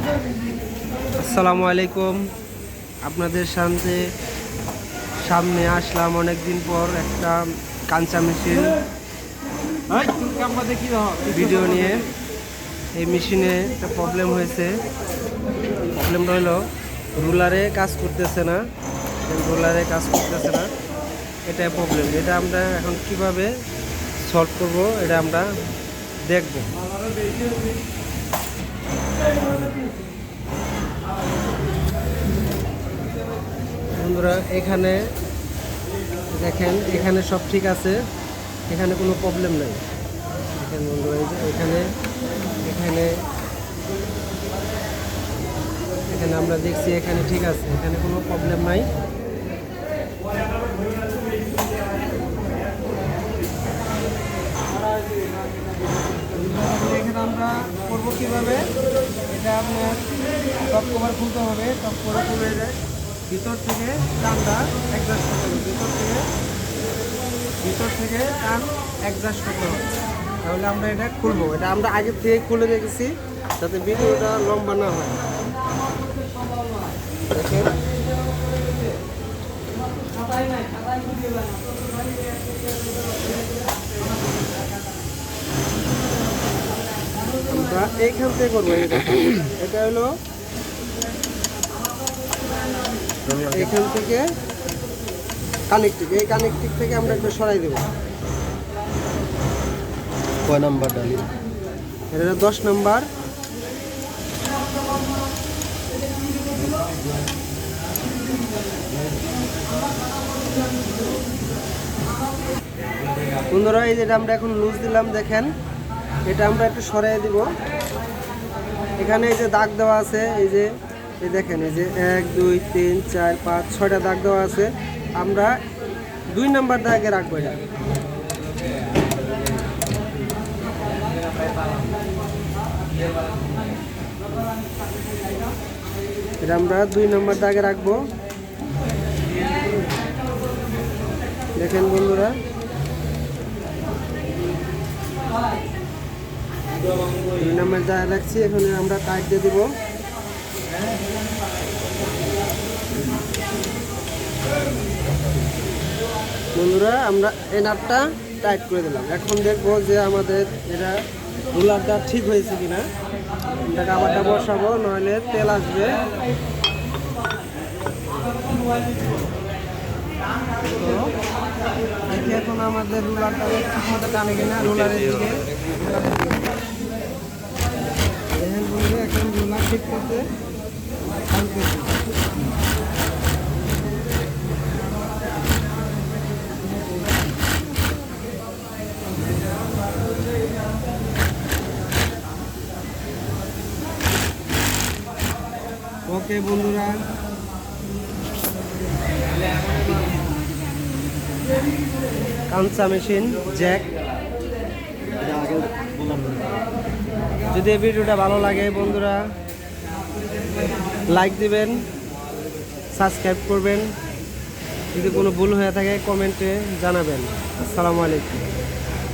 আসসালামু আলাইকুম। আপনাদের সামনে আসলাম অনেক দিন পর একটা কাঞ্চা মেশিন ভিডিও নিয়ে। এই মেশিনে একটা প্রবলেম হয়েছে। প্রবলেমটা হলো রুলারে কাজ করতেছে না, এটাই প্রবলেম। এটা আমরা এখন কিভাবে সলভ করব এটা আমরা দেখব। বন্ধুরা এখানে দেখেন, এখানে সব ঠিক আছে, এখানে কোনো প্রবলেম নেই। দেখেন বন্ধুরা, এই যে এখানে এখানে এখানে আমরা দেখছি এখানে ঠিক আছে, এখানে কোনো প্রবলেম নাই। এখানে আমরা করবো কীভাবে, এটা আপনার টপ কভার খুলতে হবে। টপ কভার খুলে যায় ভিতর থেকে টানটা অ্যাডজাস্ট করতে হবে, ভিতর থেকে টান অ্যাডজাস্ট করতে হবে। তাহলে আমরা এটা খুলবো। এটা আমরা আগে থেকে খুলে রেখেছি যাতে ভিডিওটা লম্বা না হয়। দেখেন আমরা এইখান থেকে করবো। এটা হলো এইখান থেকে কানেক্টিভ, এই কানেক্টিভ থেকে আমরা একটু সরাই দেবো। কয় নাম্বার ডালি? এটা 10 নাম্বার। বন্ধুরা এই যেটা আমরা এখন লুজ দিলাম, দেখেন এটা আমরা একটু সরাই দিব। এখানে এই যে দাগ দেওয়া আছে, এই যে এই দেখেন, এই যে 1 2 3 4 5 6টা দাগ দেওয়া আছে। আমরা 2 নাম্বার দাগে রাখবো। এটা আমরা 2 নাম্বার দাগে রাখবো। দেখেন বন্ধুরা, 2 নাম্বার দাগে রাখছি। এখানে আমরা টাইট দিয়ে দিব। বন্ধুরা আমরা এই নাটটা টাইট করে দিলাম। এখন দেখবো যে আমাদের এটা রুলারটা ঠিক হয়েছে কিনা। এটাকে আবারটা বসাবো, নইলে তেল আসবে। দেখি এখন আমাদের রুলারটা ঠিক মতো টানে কিনা। রুলারের দিকে দেখেন বন্ধুরা, এখন রুলার ঠিক করতে টানতেছি। ওকে বন্ধুরা, কাঞ্চা মেশিন জ্যাক। যদি এই ভিডিওটা ভালো লাগে বন্ধুরা লাইক দিবেন, সাবস্ক্রাইব করবেন। যদি কোনো ভুল হয়ে থাকে কমেন্টে জানাবেন। আসসালামু আলাইকুম।